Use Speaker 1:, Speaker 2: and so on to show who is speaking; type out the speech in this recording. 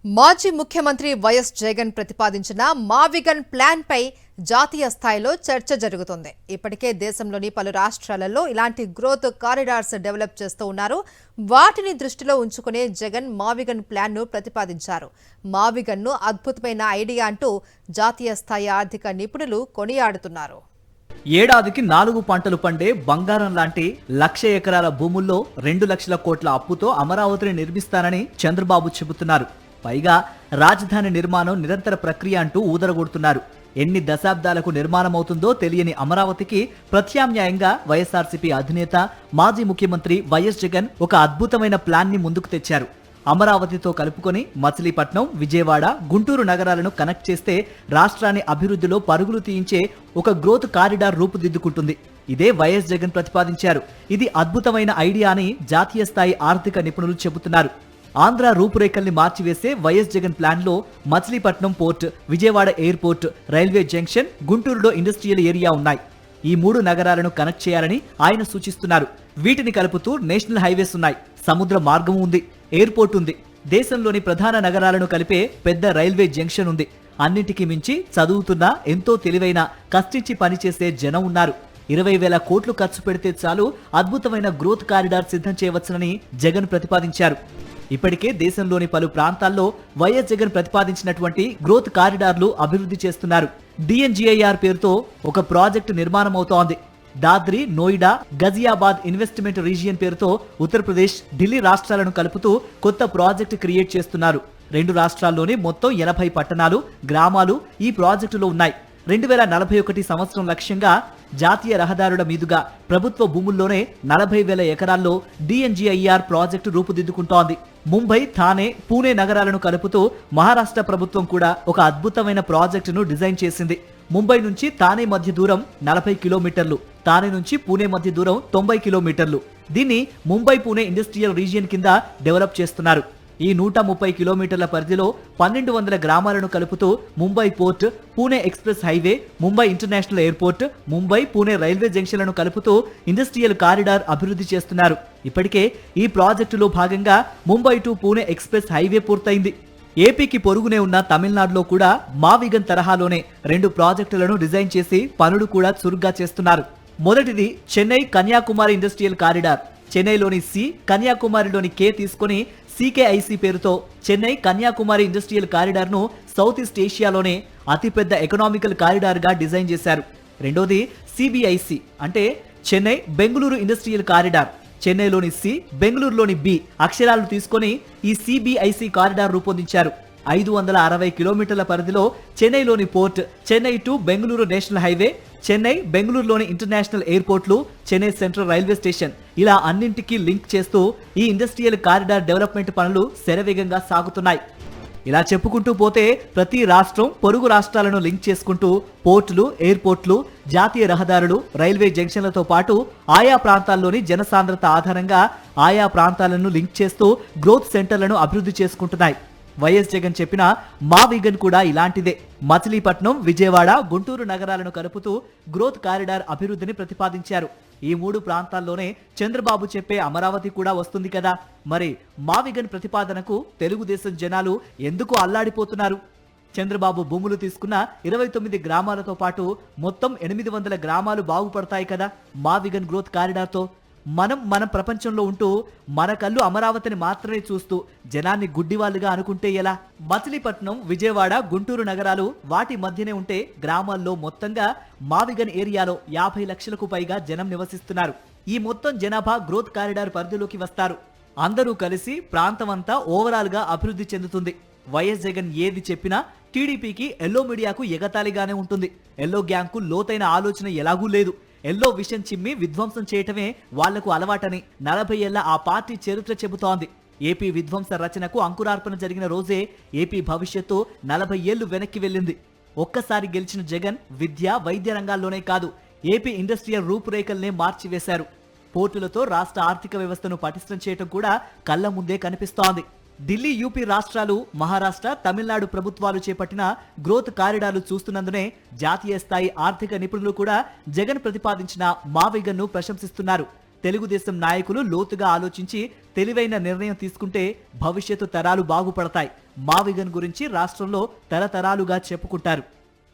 Speaker 1: మాజీ ముఖ్యమంత్రి వైఎస్ జగన్ ప్రతిపాదించిన మావిగన్ ప్లాన్ పై జాతీయ స్థాయిలో చర్చ జరుగుతోంది. ఇప్పటికే దేశంలోని పలు రాష్ట్రాలలో ఇలాంటి గ్రోత్ కారిడార్స్ డెవలప్ చేస్తూ ఉన్నారు. వాటిని దృష్టిలో ఉంచుకునే జగన్ మావిగన్ ప్లాన్ ను ప్రతిపాదించారు. మావిగన్ ను అద్భుతమైన ఐడియా అంటూ జాతీయ స్థాయి ఆర్థిక నిపుణులు కొనియాడుతున్నారు.
Speaker 2: ఏడాదికి 4 పంటలు పండే బంగారం లాంటి 1,00,000 ఎకరాల భూముల్లో 2 లక్షల కోట్ల అప్పుతో అమరావతిని నిర్మిస్తానని చంద్రబాబు చెబుతున్నారు. పైగా రాజధాని నిర్మాణం నిరంతర ప్రక్రియ అంటూ ఊదరగొడుతున్నారు. ఎన్ని దశాబ్దాలకు నిర్మాణమవుతుందో తెలియని అమరావతికి ప్రత్యామ్నాయంగా వైఎస్ఆర్సీపీ అధినేత మాజీ ముఖ్యమంత్రి వైఎస్ జగన్ ఒక అద్భుతమైన ప్లాన్ ని ముందుకు తెచ్చారు. అమరావతితో కలుపుకొని మచిలీపట్నం, విజయవాడ, గుంటూరు నగరాలను కనెక్ట్ చేస్తే రాష్ట్రాన్ని అభివృద్ధిలో పరుగులు తీయించే ఒక గ్రోత్ కారిడార్ రూపుదిద్దుకుంటుంది. ఇదే వైఎస్ జగన్ ప్రతిపాదించారు. ఇది అద్భుతమైన ఐడియా అని జాతీయ స్థాయి ఆర్థిక నిపుణులు చెబుతున్నారు. ఆంధ్ర రూపురేఖల్ని మార్చివేసే వైఎస్ జగన్ ప్లాన్ లో Machilipatnam port, Vijayawada airport, railway junction, గుంటూరులో ఇండస్ట్రియల్ ఏరియా ఉన్నాయి. ఈ 3 నగరాలను కనెక్ట్ చేయాలని ఆయన సూచిస్తున్నారు. వీటిని కలుపుతూ నేషనల్ హైవేస్ ఉన్నాయి, సముద్ర మార్గం ఉంది, ఎయిర్పోర్ట్ ఉంది, దేశంలోని ప్రధాన నగరాలను కలిపే పెద్ద రైల్వే జంక్షన్ ఉంది. అన్నింటికీ మించి చదువుతున్న, ఎంతో తెలివైన, కష్టించి పనిచేసే జనం ఉన్నారు. 20,000 కోట్లు ఖర్చు పెడితే చాలు అద్భుతమైన గ్రోత్ కారిడార్ సిద్ధం చేయవచ్చునని జగన్ ప్రతిపాదించారు. ఇప్పటికే దేశంలోని పలు ప్రాంతాల్లో వైఎస్ జగన్ ప్రతిపాదించినటువంటి గ్రోత్ కారిడార్లు అభివృద్ధి చేస్తున్నారు. డిఎన్జిఐఆర్ పేరుతో ఒక ప్రాజెక్టు నిర్మాణమవుతోంది. దాద్రి, నోయిడా, గజియాబాద్ ఇన్వెస్ట్మెంట్ రీజియన్ పేరుతో ఉత్తరప్రదేశ్, ఢిల్లీ రాష్ట్రాలను కలుపుతూ కొత్త ప్రాజెక్టు క్రియేట్ చేస్తున్నారు. 2 రాష్ట్రాల్లోని మొత్తం 80 పట్టణాలు, గ్రామాలు ఈ ప్రాజెక్టులో ఉన్నాయి. 2041 సంవత్సరం లక్ష్యంగా జాతీయ రహదారుల మీదుగా ప్రభుత్వ భూముల్లోనే 40,000 ఎకరాల్లో డిఎన్జిఐఆర్ ప్రాజెక్టు రూపుదిద్దుకుంటోంది. ముంబై, థానే, పూణే నగరాలను కలుపుతూ మహారాష్ట్ర ప్రభుత్వం కూడా ఒక అద్భుతమైన ప్రాజెక్టును డిజైన్ చేసింది. ముంబై నుంచి థానే మధ్య దూరం 40 కిలోమీటర్లు, థానే నుంచి పూణే మధ్య దూరం 90 కిలోమీటర్లు. దీన్ని ముంబై పూణే ఇండస్ట్రియల్ రీజియన్ కింద డెవలప్ చేస్తున్నారు. ఈ 130 కిలోమీటర్ల పరిధిలో 1200 గ్రామాలను కలుపుతూ Mumbai port, Pune express highway, Mumbai international airport, Mumbai Pune railway జంక్షన్లను కలుపుతూ ఇండస్ట్రియల్ కారిడార్ అభివృద్ధి చేస్తున్నారు. ఇప్పటికే ఈ ప్రాజెక్టులో భాగంగా Mumbai to Pune express highway పూర్తయింది. ఏపీకి పొరుగునే ఉన్న తమిళనాడులో కూడా మావిగన్ తరహాలోనే 2 ప్రాజెక్టులను డిజైన్ చేసి పనులు కూడా చురుగ్గా చేస్తున్నారు. మొదటిది చెన్నై కన్యాకుమారి ఇండస్ట్రియల్ కారిడార్. చెన్నైలోని సి, కన్యాకుమారిలోని కే తీసుకుని సికేఐసి పేరుతో చెన్నై కన్యాకుమారి ఇండస్ట్రియల్ కారిడార్ ను సౌత్ ఈస్ట్ ఏషియాలోనే అతిపెద్ద ఎకనామికల్ కారిడార్ గా డిజైన్ చేశారు. రెండోది సిబిఐసి అంటే చెన్నై బెంగళూరు ఇండస్ట్రియల్ కారిడార్. చెన్నైలోని సి, బెంగళూరులోని బి అక్షరాలు తీసుకొని ఈ సిబిఐసి కారిడార్ రూపొందించారు. 560 కిలోమీటర్ల పరిధిలో చెన్నైలోని port, Chennai to Bengaluru national highway, Chennai బెంగళూరులోని ఇంటర్నేషనల్ ఎయిర్పోర్ట్లు, చెన్నై సెంట్రల్ రైల్వే స్టేషన్ ఇలా అన్నింటికీ లింక్ చేస్తూ ఈ ఇండస్ట్రియల్ కారిడార్ డెవలప్మెంట్ పనులు శరవేగంగా సాగుతున్నాయి. ఇలా చెప్పుకుంటూ పోతే ప్రతి రాష్ట్రం పొరుగు రాష్ట్రాలను లింక్ చేసుకుంటూ పోర్టులు, ఎయిర్పోర్ట్లు, జాతీయ రహదారులు, రైల్వే జంక్షన్లతో పాటు ఆయా ప్రాంతాల్లోని జనసాంద్రత ఆధారంగా ఆయా ప్రాంతాలను లింక్ చేస్తూ గ్రోత్ సెంటర్లను అభివృద్ధి చేసుకుంటున్నాయి. వైఎస్ జగన్ చెప్పిన మావిగన్ కూడా ఇలాంటిదే. మచిలీపట్నం, విజయవాడ, గుంటూరు నగరాలను కలుపుతూ గ్రోత్ కారిడార్ అభివృద్ధిని ప్రతిపాదించారు. ఈ 3 ప్రాంతాల్లోనే చంద్రబాబు చెప్పే అమరావతి కూడా వస్తుంది కదా. మరి మావిగన్ ప్రతిపాదనకు తెలుగుదేశం జనాలు ఎందుకు అల్లాడిపోతున్నారు? చంద్రబాబు భూములు తీసుకున్న 29 గ్రామాలతో పాటు మొత్తం 800 గ్రామాలు బాగుపడతాయి కదా మావిగన్ గ్రోత్ కారిడార్తో. మనం ప్రపంచంలో ఉంటూ మన కళ్ళు అమరావతిని మాత్రమే చూస్తూ జనాన్ని గుడ్డివాళ్ళుగా అనుకుంటే ఎలా? మచిలీపట్నం, విజయవాడ, గుంటూరు నగరాలు వాటి మధ్యనే ఉంటే గ్రామాల్లో మొత్తంగా మావిగన్ ఏరియాలో 50 లక్షలకు పైగా జనం నివసిస్తున్నారు. ఈ మొత్తం జనాభా గ్రోత్ కారిడార్ పరిధిలోకి వస్తారు. అందరూ కలిసి ప్రాంతమంతా ఓవరాల్ గా అభివృద్ధి చెందుతుంది. వైఎస్ జగన్ ఏది చెప్పినా టీడీపీకి, ఎల్లో మీడియాకు ఎగతాళిగానే ఉంటుంది. ఎల్లో గ్యాంగ్కు లోతైన ఆలోచన ఎలాగూ లేదు. ఎల్లో విషం చిమ్మి విధ్వంసం చేయటమే వాళ్లకు అలవాటని 40 ఏళ్ల ఆ పార్టీ చరిత్ర చెబుతోంది. ఏపీ విధ్వంస రచనకు అంకురార్పణ జరిగిన రోజే ఏపీ భవిష్యత్తు 40 ఏళ్లు వెనక్కి వెళ్ళింది. ఒక్కసారి గెలిచిన జగన్ విద్య, వైద్య రంగాల్లోనే కాదు ఏపీ ఇండస్ట్రియల్ రూపురేఖల్నే మార్చివేశారు. పోర్టులతో రాష్ట్ర ఆర్థిక వ్యవస్థను పటిష్టం చేయటం కూడా కళ్ల ముందే కనిపిస్తోంది. ఢిల్లీ, యూపీ రాష్ట్రాలు, మహారాష్ట్ర, తమిళనాడు ప్రభుత్వాలు చేపట్టిన గ్రోత్ కారిడార్లు చూస్తున్నందునే జాతీయ స్థాయి ఆర్థిక నిపుణులు కూడా జగన్ ప్రతిపాదించిన మావిగన్ ను ప్రశంసిస్తున్నారు. తెలుగుదేశం నాయకులు లోతుగా ఆలోచించి తెలివైన నిర్ణయం తీసుకుంటే భవిష్యత్తు తరాలు బాగుపడతాయి. మావిగన్ గురించి రాష్ట్రంలో తరతరాలుగా చెప్పుకుంటారు.